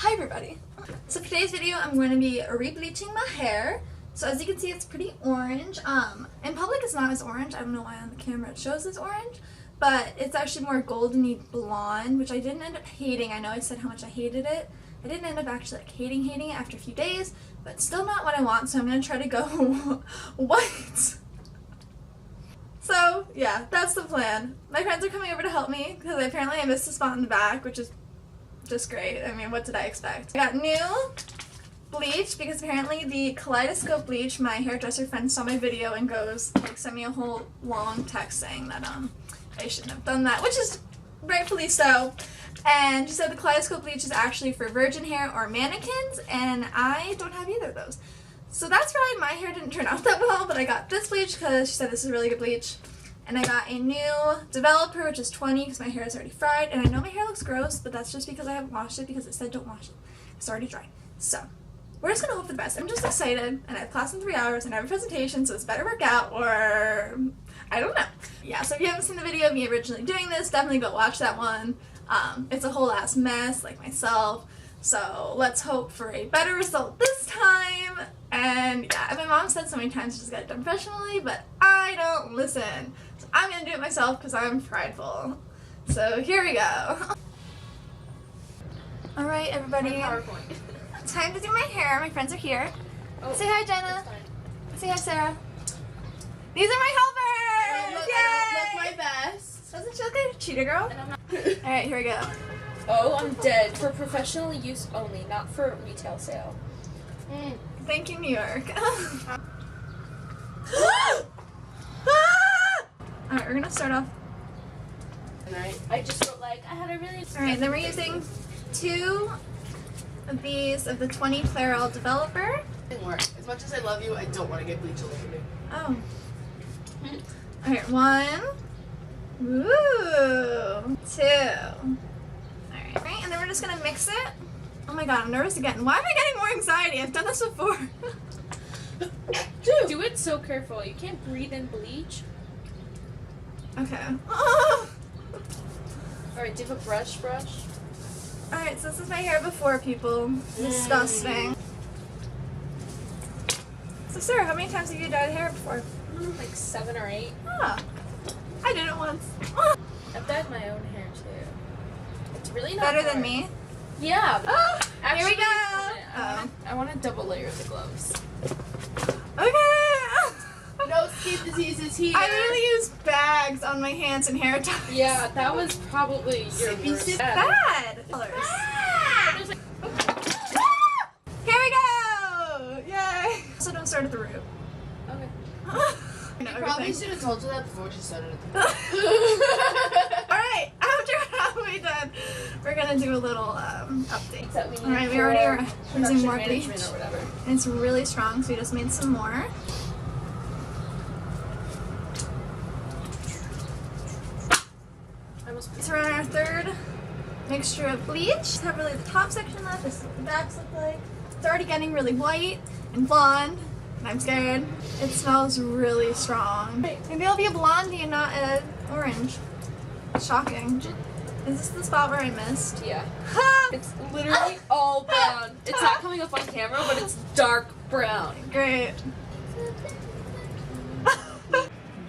Hi everybody! So for today's video I'm going to be re-bleaching my hair. So as you can see it's pretty orange. In public it's not as orange. I don't know why on the camera it shows as orange. But it's actually more goldeny blonde, which I didn't end up hating. I know I said how much I hated it. I didn't end up actually hating it after a few days, but still not what I want, so I'm going to try to go white. So yeah, that's the plan. My friends are coming over to help me because apparently I missed a spot in the back, which is just great. I mean, what did I expect? I got new bleach because apparently the kaleidoscope bleach, my hairdresser friend saw my video and sent me a whole long text saying that I shouldn't have done that, which is rightfully so. And she said the kaleidoscope bleach is actually for virgin hair or mannequins, and I don't have either of those. So that's why my hair didn't turn out that well, but I got this bleach because she said this is really good bleach. And I got a new developer, which is 20 because my hair is already fried. And I know my hair looks gross, but that's just because I haven't washed it because it said don't wash it. It's already dry. So we're just going to hope for the best. I'm just excited, and I have class in 3 hours, and I have a presentation, so it's better work out, or I don't know. Yeah, so if you haven't seen the video of me originally doing this, definitely go watch that one. It's a whole ass mess, like myself. So let's hope for a better result this time. And yeah, my mom said so many times just get it done professionally, but I don't listen. So I'm gonna do it myself because I'm prideful. So here we go. Alright everybody, time to do my hair. My friends are here. Oh, say hi Jenna. Say hi Sarah. These are my helpers! I don't look my best. Doesn't she look like a cheetah girl? Alright, here we go. Oh, I'm dead. For professional use only, not for retail sale. Thank you, New York. Alright, we're gonna start off. Alright, I just felt like I had a really... Alright, then we're using 2 of these of the 20 Clairol developer. It didn't work. As much as I love you, I don't want to get bleach all over me. Oh. Alright, 1. Woo! 2. Alright, and then we're just gonna mix it. Oh my god, I'm nervous again. Why am I getting more anxiety? I've done this before. Do it so careful. You can't breathe in bleach. Okay. Alright, do you have a brush? Alright, so this is my hair before, people. Disgusting. So Sarah, how many times have you dyed hair before? Like 7 or 8. Ah, I did it once. I've dyed my own hair too. It's really not Better hard. than me? Yeah. Actually, here we go. I want to double layer the gloves. Okay. No skin disease is here. I literally used bags on my hands and hair ties. Yeah, that was probably your worst. Bad. Here we go. Yay. So don't start at the root. Okay. You probably should have told her that before she started at the Alright, after halfway done, we're gonna do a little update. Alright, we already are using more bleach. Or whatever. And it's really strong, so we just made some more. So we're on our 3rd mixture of bleach. We have really the top section left. This is what the backs look like. It's already getting really white and blonde. And I'm scared. It smells really strong. Maybe I'll be a blondie and not an orange. Shocking. Is this the spot where I missed? Yeah. It's literally all brown. It's not coming up on camera, but it's dark brown. Great.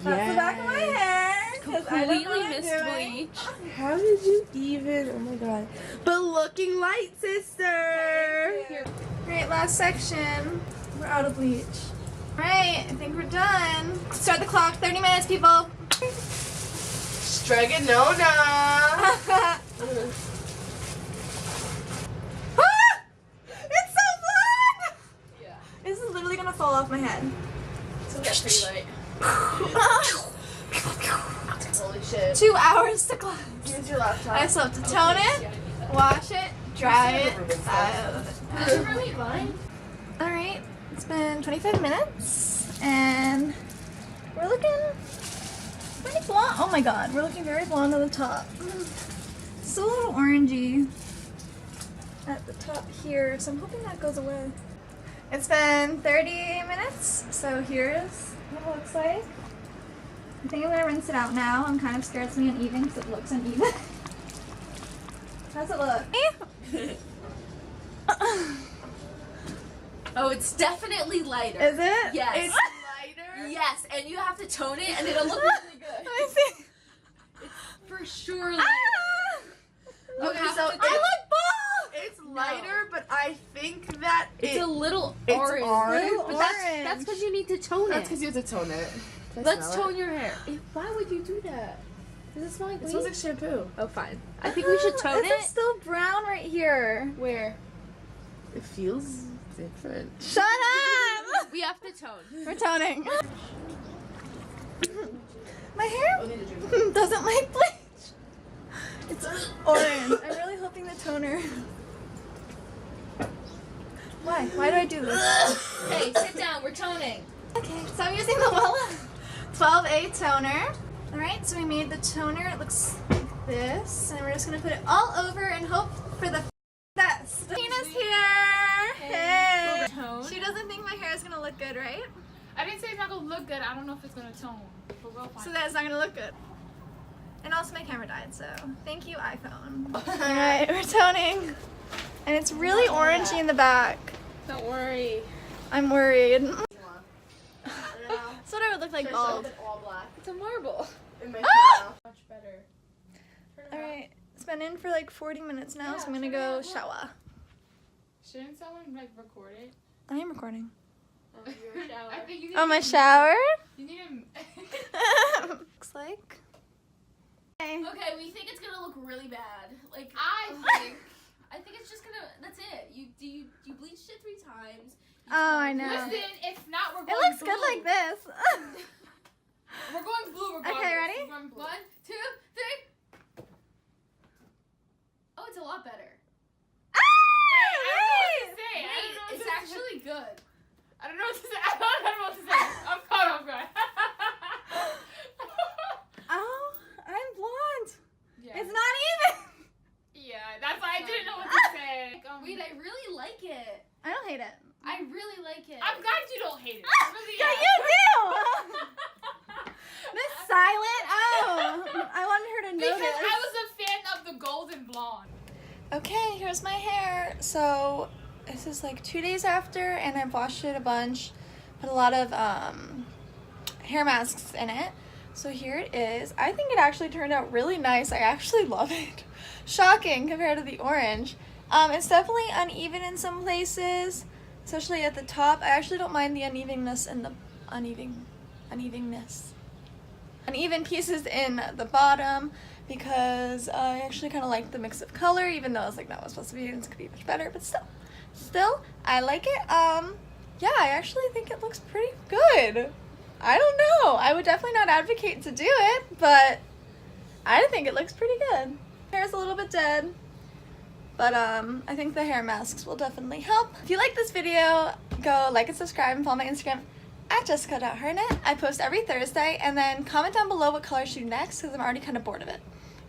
That's the back of my hair. Completely missed bleach. How did you even? Oh my god. But looking light, sister. Great, last section. We're out of bleach. Alright, I think we're done. Start the clock. 30 minutes, people. Straganona. It's so fun! Yeah. This is literally gonna fall off my head. It's gonna get pretty light. Holy shit. 2 hours to class. Here's your laptop. I still have to tone it, wash it, dry it. Really fine. Alright, it's been 25 minutes, and we're looking pretty blonde. Oh my god, we're looking very blonde on the top. Still a little orangey at the top here, so I'm hoping that goes away. It's been 30 minutes, so here's what it looks like. I think I'm going to rinse it out now. I'm kind of scared it's going to be uneven because it looks uneven. How's it look? Oh, it's definitely lighter. Is it? Yes. It's lighter? Yes, and you have to tone it, and it'll look really good. Let me see. For sure lighter. You Okay, have so to it's, bald. it's lighter, but I think that It's a little it's orange. orange. But that's because you need to tone That's it. because you have to tone it. Can I Let's smell tone your hair. Why would you do that? Does it smell like it? It weed? smells like shampoo. Oh, fine. I think we should tone This is it. still brown right here. Where? It feels different. Shut up! We have to tone. We're toning. My hair doesn't like bleach. It's orange. I'm really hoping the toner. Why? Why do I do this? Hey, sit down. We're toning. Okay, so I'm using the Wella 12A toner. Alright, so we made the toner. It looks like this. And we're just going to put it all over and hope for the best. Tina's here! Hey! Tone. She doesn't think my hair is going to look good, right? I didn't say it's not gonna look good. I don't know if it's gonna tone, but we'll find So out. that it's not going to look good. And also my camera died, so thank you, iPhone. Alright, we're toning. And it's really orangey in the back. Don't worry. I'm worried. That's what I would look like bald. all black. It's a marble. It might Ah! be much better. Alright, it's been in for like 40 minutes now, Yeah, so I'm gonna turn it go on, look. shower. Shouldn't someone like record it? I am recording. I think you need. Oh, my shower? You need a. Looks like. Okay. Okay, we think it's gonna look really bad. Like I think. I think it's just gonna. That's it. You bleached it 3 times. Oh, I know. Listen, if not, we're It going looks blue. good like this. We're going blue. Regardless. Okay, ready? We're going blue. 1, 2, 3. Oh, it's a lot better. I don't know what to say. I don't know what It's to say. actually good. I don't know what to say. I don't know what to say. I'm caught off guard. Oh, I'm blonde. Yeah. It's not even. Yeah, that's why I didn't know what to say. Wait, I really like it. I don't hate it. I really like it. I'm glad you don't hate it. Really, Yeah, you do. This silent. Oh, I wanted her to because notice. I was a fan of the golden blonde. Okay, here's my hair. So this is like 2 days after, and I've washed it a bunch, put a lot of hair masks in it. So here it is. I think it actually turned out really nice. I actually love it. Shocking compared to the orange. It's definitely uneven in some places, especially at the top. I actually don't mind the unevenness in the uneven pieces in the bottom, because I actually kind of like the mix of color, even though it's like not what's supposed to be, and it's gonna be much better, but still, I like it. Yeah, I actually think it looks pretty good. I don't know. I would definitely not advocate to do it, but I think it looks pretty good. Hair's a little bit dead, but I think the hair masks will definitely help. If you like this video, go like and subscribe and follow my Instagram at jessica.harnett. I post every Thursday, and then comment down below what color I should do next, because I'm already kind of bored of it.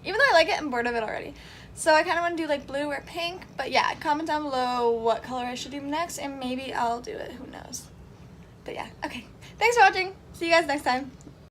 Even though I like it, I'm bored of it already. So I kind of want to do like blue or pink, but yeah, comment down below what color I should do next, and maybe I'll do it, who knows. But yeah, okay. Thanks for watching. See you guys next time.